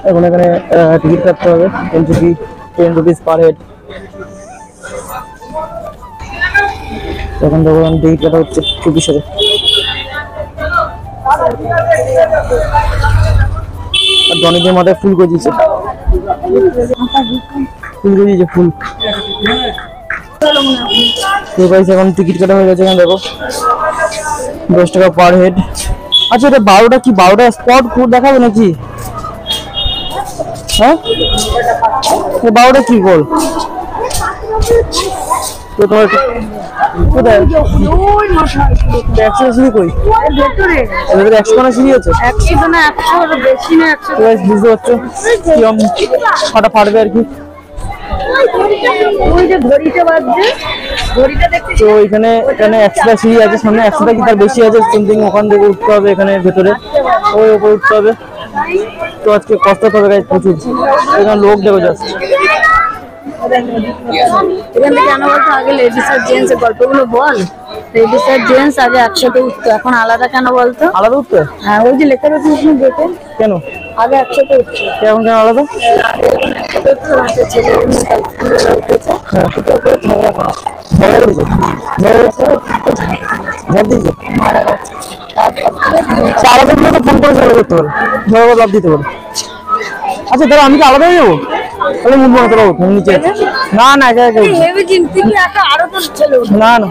এখন এখানে টিকিট কাটতে হবে, এন্ট্রি 10 রুপিস পার হেড। এখন দেখো টিকিট কাটা হচ্ছে চুপির সাথে। আর জনিদের মাথায় ফুল করে দিয়েছে, ফুল করে দিয়েছে ফুল। এখন টিকিট কাটা হয়ে গেছে। এখানে দেখো 10 টাকা পার হেড। আচ্ছা এটা 12টা কি 12টা স্পট ফুড দেখাবে নাকি? হ্যাঁ 12টা কি বল তো তোমার কোথায় কই ভেতরে 100 সিঁড়ি আছে? 100 না 100 বেশি না 100। বুঝতে পারছো কিরম ফাটা ফাটবে আর কি। ওই যে ঘড়িটা বাজছে, ঘড়িটা দেখতে। তো এখানে 100টা সিঁড়ি আছে, সামনে 100টা কি তার বেশি আছে সামথিং। ওখান থেকে উঠতে হবে এখানে ভেতরে, ওই উপরে উঠতে হবে। তো আজকে কষ্ট হবে গাইস প্রচুর। এখানে লোক দেখো জাস্ট। এখানে কেন বলতো আগে লেডিস আর জেন্টস এর গল্পগুলো বল। লেডিস আর জেন্টস আগে একসাথে উঠতো, এখন আলাদা কেন বলতো? আলাদা উঠতে? হ্যাঁ ওই যে লেখা রয়েছে তুমি দেখো। কেন আগে একসাথে উঠতো, এখন কেন আলাদা? ফোন করে ঝগড়া করতে পারে, ঝগড়া লাভ দিতে পারে। আচ্ছা দাদা আমি কি আলাদা হয়ে যাবো? তাহলে মুখ বানাতে পারবো নিচে। না না না না,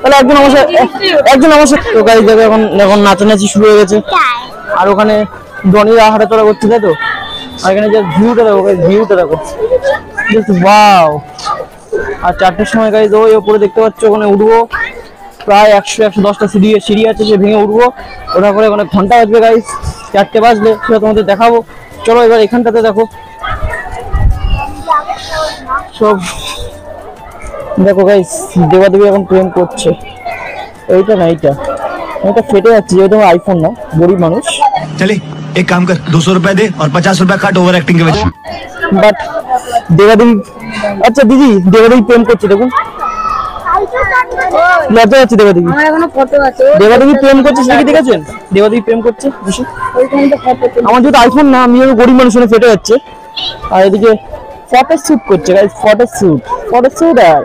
তাহলে একজন আমার সাথে তো গাড়ি যাবে। এখন নাচানাচি শুরু হয়ে গেছে। আর ওখানে ডনিরা হাঁটাচলা করছে, তাই তো। আর এখানে যে ভিউটা দেখো, ভিউটা দেখো ওয়াও। আর 4টের সময় গাড়ি তো ওই উপরে দেখতে পাচ্ছ, ওখানে উঠবো। প্রায় 100-110টা সিঁড়ি আছে, সে ভেঙে উঠবো। ওটা করে ওখানে ঘন্টা বাজবে গাইস, 4টে বাজলে সেটা তোমাদের দেখাবো। চলো এবার এখানটাতে দেখো সব দেখো গাইস। দেবাদেবী এখন প্রেম করছে। এইটা না এইটা ফেটে যাচ্ছে, যেহেতু আইফোন না, গরিব মানুষ। चले एक काम कर 200 रुपए दे और 50 रुपए काट ओवर एक्टिंग के वजह। বাট দেবাদেবী, আচ্ছা দিদি দেবাদেবী প্রেম করছে দেখুন, লজ্জা যাচ্ছে দেবাদেবী। আমার এখনো ফটো আছে, দেবাদেবী প্রেম করছে সেটা কি দেখেছেন? দেবাদেবী প্রেম করছে ওইখানটা ফটো। আমার যেহেতু আইফোন না, আমি গরিব মানুষ হয়ে ফেটে যাচ্ছে। আর এদিকে ফটো শুট করছে গাইস, ফটো শুট। আর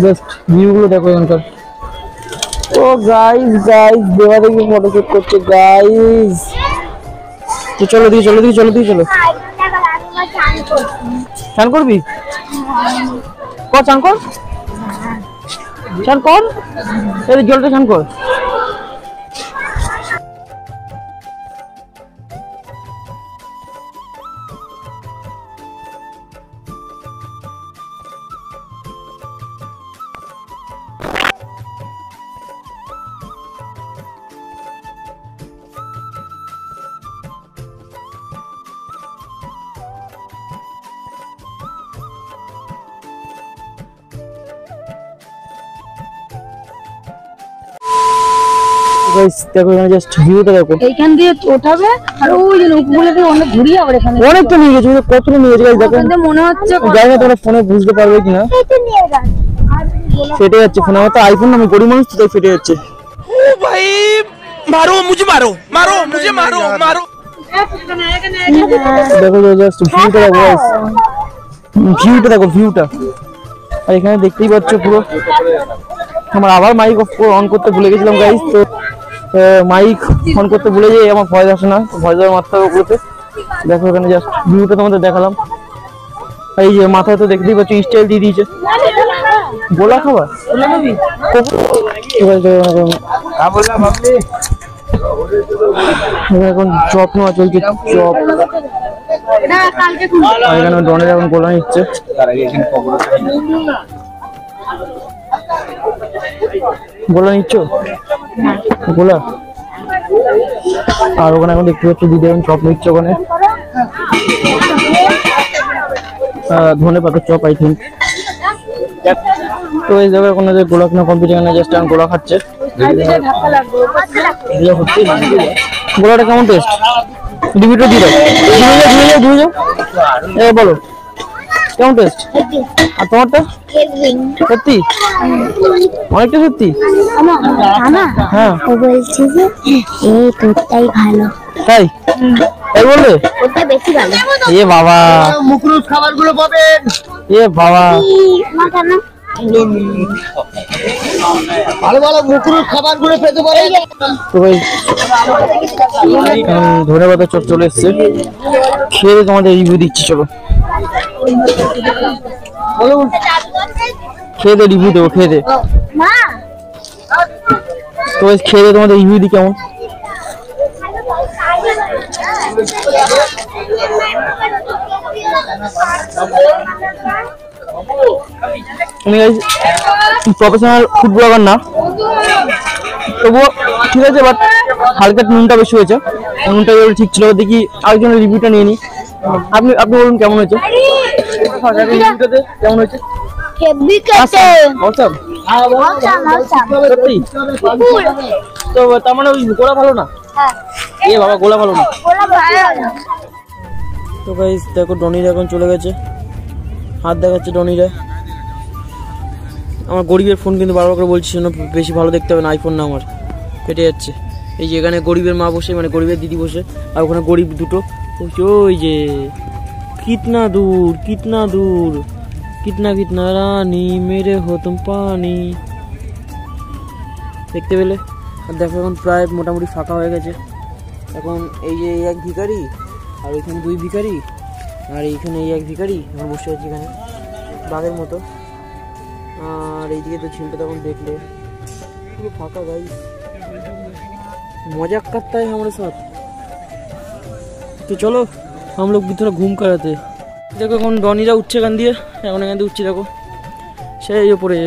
জাস্ট ভিউগুলো দেখো এখানকার। ও গাইস দেবাদেবী ফটো শুট করছে গাইস। তো চলো চলো। চান করবি? চান কর এই জলটা চান কর। গাইস দেখো এখানে জাস্ট ভিউটা দেখো। এইখান দিয়ে ওঠাবে আর ওই যে উপরে দিয়ে অনেক ঘুরিয়ে আবার এখানে অনেকটা নিয়ে গেছে, কতটা নিয়ে গেছে গাইস দেখো। কিন্তু মনে হচ্ছে জানি না তোমরা ফোনে বুঝতে পারবে কিনা। ফেটে যাচ্ছে ফোন, আমার তো আইফোন না, আমি গরিব মানুষ তো, তাই ফেটে যাচ্ছে। ओ भाई मारो मुझे, मारो मुझे, मारो। দেখো জাস্ট ভিউটা দেখো গাইস, ভিউটা। আর এখানে দেখতেই পাচ্ছ পুরো। আমার আবার মাইক অন করতে ভুলে গেছিলাম গাইস, তো মাইক অন করতে ভুলে যাই, আমার ভয়েস আসে না, ভয়েস মারতে হবে ওগুলোতে। দেখো এখানে জাস্ট ভিউটা তোমাদের দেখালাম। এই যে মাথায় তো দেখতেই পাচ্ছ স্টাইল দিয়ে দিয়েছে। গোলা খাবার এখন চপ নেওয়া চলছে, চপ। আর এখানে ডনের এখন গোলা নিচ্ছে। গোলা নিচ্ছ? গোলা। আর ওখানে এখন দেখতে পাচ্ছ দিদি এখন চপ নিচ্ছে ওখানে, ধনে পাতার চপ আই থিঙ্ক। তো এই জায়গায় কোনো যে গোলা কিনা কম্পিটিশনে জাস্ট এখন গোলা খাচ্ছে। গোলাটা কেমন টেস্ট? ডিবিটা দিয়ে দাও, বলো। কেমন টেস্ট? আর তোমারটা? সত্যি অনেকটা সত্যি? হ্যাঁ ও বলছে যে এই তোরটাই ভালো, তাই তাই বললে? ওটা বেশি ভালো। এ বাবা, মুখরোচ খাবারগুলো পাবেন। এ বাবা, মা কেন ভালো ভালো মুখরোচ খাবারগুলো পেতে পারেন। তো ভাই ধনে পাতা চপ চলে এসছে, খেয়ে তোমাদের রিভিউ দিচ্ছি। চলো খেয়ে দে, রিভিউ দেবো, খেয়ে দে। মা? তো খেয়ে দে, তোমাদের রিভিউ দিই কেমন। প্রফেশনাল ফুড ব্লগার না, তবুও ঠিক আছে, বাট হালকা নুনটা বেশি হয়েছে, নুনটা ঠিক ছিল। দেখি আরেকজনের রিভিউটা নিয়ে নিই। আপনি আপনি বলুন কেমন হয়েছে, কেমন হয়েছে? হেভি খেতে। Awesome? সত্যি? তো তার মানে ওই গোলা ভালো না? এ বাবা, গোলা ভালো না। তো গাইস দেখো, ডনিরা এখন চলে গেছে, হাত দেখাচ্ছে ডনিরা। আমার গরিবের ফোন কিন্তু বারবার করে বলছি না, বেশি ভালো দেখতে হবে না, আইফোন না, আমার ফেটে যাচ্ছে। এই যে এখানে গরিবের মা বসে, মানে গরিবের দিদি বসে, আর ওখানে গরিব দুটো। ওই যে কিতনা দূর, কিতনা দূর, কিতনা কিতনা রানী মেরে হো তুম পানি, দেখতে পেলে। আর দেখো এখন প্রায় মোটামুটি ফাঁকা হয়ে গেছে। এখন এই যে এক ভিখারি, আর ওইখানে দুই ভিখারি, আর এইখানে এই এক ভিখারি এখন বসে আছে এখানে বাঘের মতো। আর এইদিকে তো ঝিলটা তখন দেখলে পুরো ফাঁকা। গাই मजाक करता है हमारे साथ, तो चलो हम लोग भी थोड़ा घूम कर आते। देखो এখন ডনিরা উঠছে এখান দিয়ে, এখন এখান দিয়ে উঠছে। দেখো সেই উপরে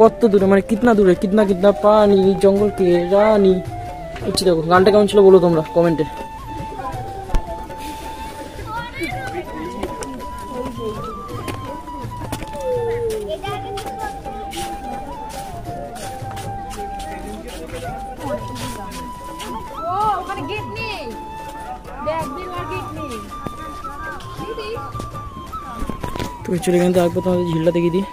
কত দূরে, মানে কিতনা দূরে, কিতনা কিতনা পানি, জঙ্গল কে রানী উঠছে। দেখো গানটা কেমন ছিল বলো তোমরা কমেন্টে। তো চলে এখান থেকে আসবো, তোমাদের ঝিলটা দেখিয়ে দিই।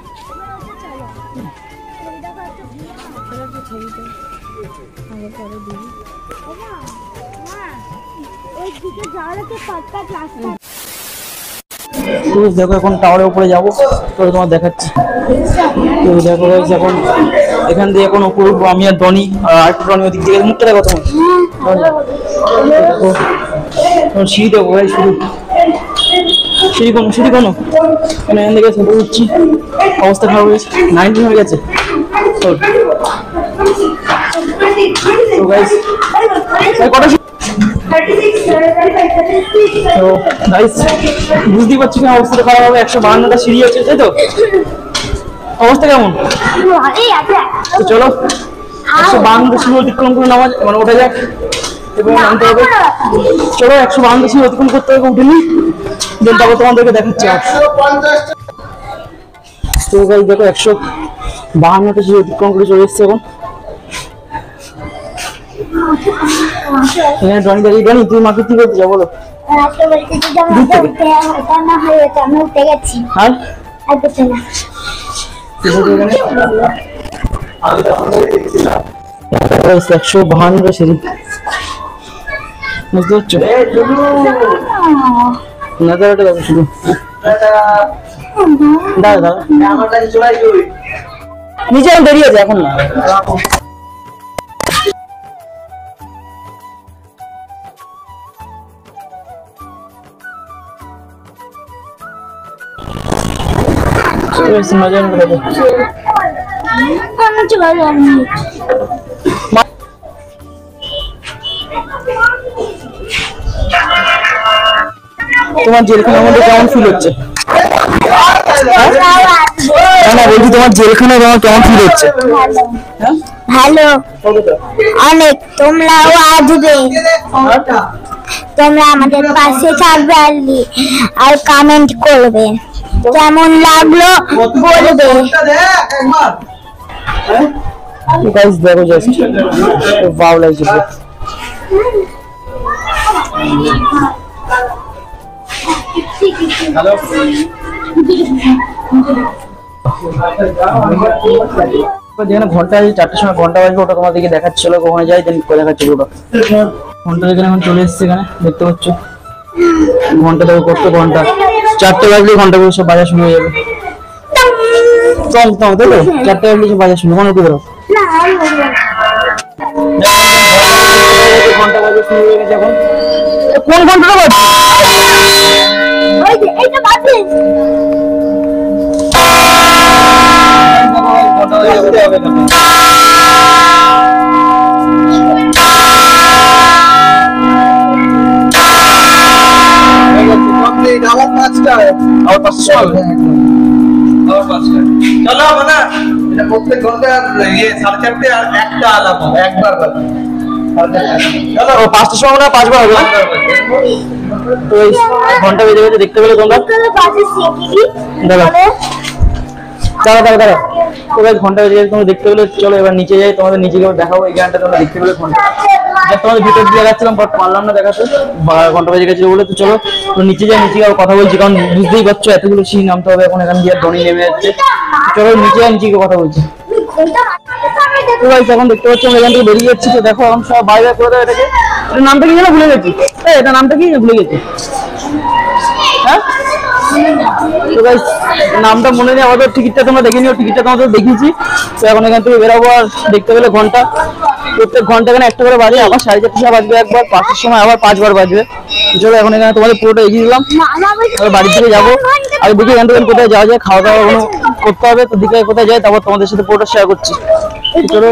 দেখো এখন টাওয়ারের উপরে যাবো, তো তোমার দেখাচ্ছি। তো দেখো এখন এখান দিয়ে এখন উপরে উঠবো আমি আর ডনি, আর আরেকটু ডনি ওদিক থেকে। মুখটা দেখো তোমার, সিঁড়ি দেখো ভাই, শুরু সিঁড়ি কোনো সিঁড়ি কোনো এখান থেকে ছোটো উঠছি, অবস্থা খারাপ হয়েছে, 19 হয়ে গেছে। তো গাইস বুঝতেই পারছি না অবস্থাটা খারাপ হবে। 152টা সিঁড়ি আছে, তাই তো? অবস্থা কেমন? তো চলো 152টা সিঁড়ি অতিক্রম করে নামা, মানে ওঠা যাক এবং নামতে হবে। চলো 152টা সিঁড়ি অতিক্রম করতে হবে, উঠে নি, দেন তারপর তোমাদেরকে দেখাচ্ছি। তো গাইস দেখো 152টা সিঁড়ি অতিক্রম করে চলে এসছে এখন। হ্যাঁ ডনি দাঁড়িয়ে, ডনি তুই মাকে কি করতে যাও বলো? আর 152টা সিঁড়ি, বুঝতে পারছো? নজারাটা দেখো শুধু, দাঁড়া দাঁড়া নিচে দাঁড়িয়ে আছে এখন না। তোমার জেলখানার মধ্যে কেমন ফিল হচ্ছে? না বলছি তোমার জেলখানায় কেমন ফিল হচ্ছে? ভালো, অনেক। তোমরাও আসবে, তোমরা আমাদের পাশে থাকবে আর কমেন্ট করবে কেমন লাগলো বলবে। গাইস দেখো জাস্ট ওয়াও লাগছে। হ্যালো যেখানে ঘন্টা আছে 4টার সময় ঘন্টা বাজবে, ওটা তোমাদেরকে দেখাচ্ছিল, ওখানে যাই দেন করে দেখাচ্ছি ওটা। ঘন্টা এখানে এখন চলে এসেছে, এখানে দেখতে পাচ্ছ ঘন্টা দেখো কত ঘন্টা, 4টে বাজলে ঘন্টাগুলো সব বাজা শুরু হয়ে যাবে। চল তাই তো 4টে বাজলে সব বাজা শুরু, মনে উঠে ধরো ঘন্টা বাজা শুরু হয়ে গেছে এখন। কোন ঘন্টাটা বাজছে? এইটা বাজে ঘন্টা বাজে হবে কমপ্লিট। আবার 5টা আবার 5টা আবার 5টা চলো বানা। এটা প্রত্যেক ঘন্টার 4:30 আর একটা আলাদা একবার বাজে। চলো 5টার সময় না 5বার হবে না? তো এই ঘন্টা বেজে গেছে, দেখতে পেলে তোমরা? বাজে শিখি দাঁড়া দাঁড়া তোমরা ঘন্টা বেজে গেছে তোমরা দেখতে পেলে। চলো এবার নিচে যাই, তোমাদের নিচে গিয়ে দেখাবো এই গানটা তোমরা দেখতে পেলে ঘন্টা। তোমাদের ভিতর দিয়ে দেখাচ্ছিলাম বাট পারলাম না দেখাতে, ঘন্টা বেজে গেছে বলে। তো চলো তো নিচে যাই, নিচে গিয়ে কথা বলছি, কারণ বুঝতেই পারছো এতগুলো সিঁড়ি নামতে হবে এখন, এখান দিয়ে ডনি নেমে যাচ্ছে। চলো নিচে যাই, নিচে গিয়ে কথা বলছি। তো গাইস এখন দেখতে পাচ্ছ আমরা এখান থেকে বেরিয়ে যাচ্ছি। তো দেখো এখন সব বাই বাই করে দাও এটাকে। এটার নামটা কি যেন ভুলে গেছি, এটা নামটা কি ভুলে গেছি, হ্যাঁ? তো গাইস নামটা মনে নেই আমাদের। টিকিটটা তোমরা দেখে নিও, টিকিটটা তোমাদের দেখিয়েছি। তো এখন এখান থেকে বেরাবো, আর দেখতে পেলে ঘন্টা প্রত্যেক ঘন্টা এখানে একটা করে বাজে, আবার 4:30 বাজবে একবার, 5টার সময় আবার 5বার বাজবে। চলো এখন এখানে তোমাদের পুরোটা এগিয়ে দিলাম, বাড়ির দিকে যাবো। আর দেখি এখান থেকে কোথায় যাওয়া যায়, খাওয়া দাওয়া করতে হবে, তো দিকে কোথায় যাই তারপর তোমাদের সাথে পুরোটা শেয়ার করছি। চলো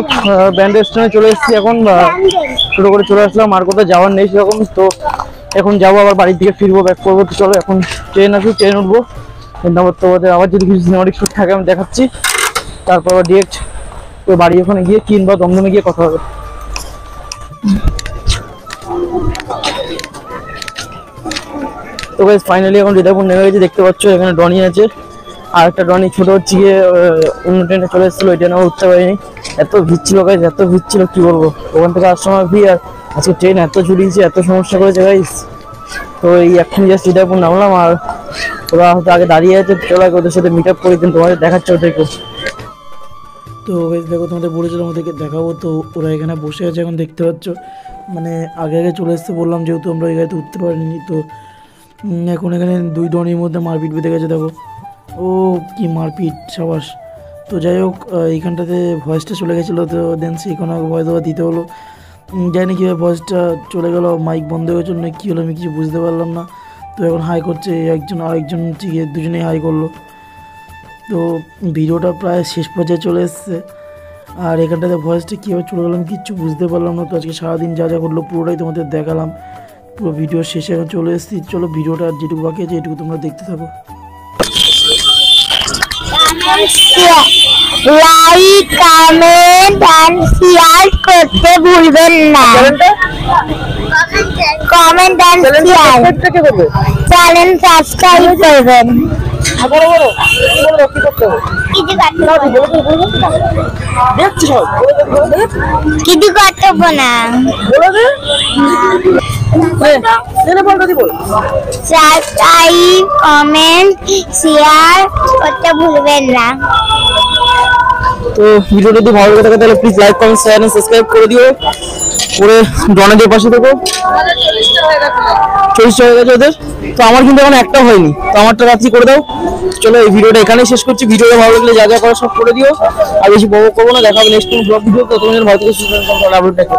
ব্যান্ড রেস্টুরেন্টে চলে এসেছি এখন, ছোটো করে চলে আসলাম, আর কোথাও যাওয়ার নেই সেরকম। তো এখন যাবো আবার বাড়ির দিকে, ফিরবো, ব্যাক করবো। তো চলো এখন ট্রেন আসুক, ট্রেন উঠবো, তারপর তোমাদের আবার যদি কিছু সিনেমাটিক শুট থাকে আমি দেখাচ্ছি, তারপর ডিরেক্ট তো বাড়ি ওখানে গিয়ে কিনবা দমদমে গিয়ে কথা হবে। তো গাইস ফাইনালি এখন হৃদয়পুর নেমে গেছে, দেখতে পাচ্ছ এখানে ডনি আছে, আর একটা ডনি ছোট হচ্ছে গিয়ে অন্য ট্রেনে চলে এসেছিল, ওই ট্রেনে উঠতে পারিনি, এত ভিড় ছিল গাইস, এত ভিড় ছিল কি বলবো। ওখান থেকে আসার সময় ভিড়, আর আজকে ট্রেন এত চুরিয়েছে, এত সমস্যা করেছে গাইস। তো এই এক্ষুনি জাস্ট হৃদয়পুর নামলাম, আর ওরা হয়তো আগে দাঁড়িয়ে আছে, চলো ওদের সাথে মিট আপ করে দিন, তোমাদের দেখাচ্ছে ওদেরকে। তো গাইস দেখো তোমাদের বলেছিলাম ওদেরকে দেখাবো, তো ওরা এখানে বসে আছে এখন দেখতে পাচ্ছ, মানে আগে আগে চলে এসছে বললাম, যেহেতু আমরা এই গাড়িতে উঠতে পারিনি। তো এখন এখানে দুই ডনির মধ্যে মারপিট বেঁধে গেছে, দেখো ও কি মারপিট সাবাস। তো যাই হোক এইখানটাতে ভয়েসটা চলে গেছিলো, তো দেন সেইখানে ভয়েস ওভার দিতে হলো, জানি কীভাবে ভয়েসটা চলে গেলো, মাইক বন্ধ হয়ে জন্য কী হলো আমি কিছু বুঝতে পারলাম না। তো এখন হাই করছে একজন, আরেকজন গিয়ে দুজনেই হাই করলো। তো ভিডিওটা প্রায় শেষ পর্যায়ে চলে এসছে, আর এখানটাতে ভয়েসটা কীভাবে চলে গেলাম কিচ্ছু বুঝতে পারলাম না। তো আজকে সারাদিন যা যা করলো পুরোটাই তোমাদের দেখালাম, পুরো ভিডিও শেষে এখন চলে এসেছি। চলো ভিডিওটা যেটুকু বাকি আছে এটুকু তোমরা দেখতে থাকো। লাইক কমেন্ট এন্ড শেয়ার করতে ভুলবেন না। Comment and share, channel subscribe করবেন। কিছু কর্তব্য না, সাবস্ক্রাইব কমেন্ট শেয়ার করতে ভুলবেন না। তো ভিডিওটা যদি ভালো লাগে তাহলে please like comment share and subscribe করে দিও, করে ডনেদের পাশে থেকো। 40টা হয়ে গেছে ওদের, তো আমার কিন্তু এখন একটা হয়নি, তো আমারটা রাত্রি করে দাও। চলো এই ভিডিওটা এখানেই শেষ করছি। ভিডিওটা ভালো লাগলে যা যা করো সব করে দিও, আর বেশি বড় করবো না, দেখা হবে নেক্সট কোন ব্লগ ভিডিও। তো তোমাদের ভালো থেকে সুস্থ থাকো, আপলোড দেখো।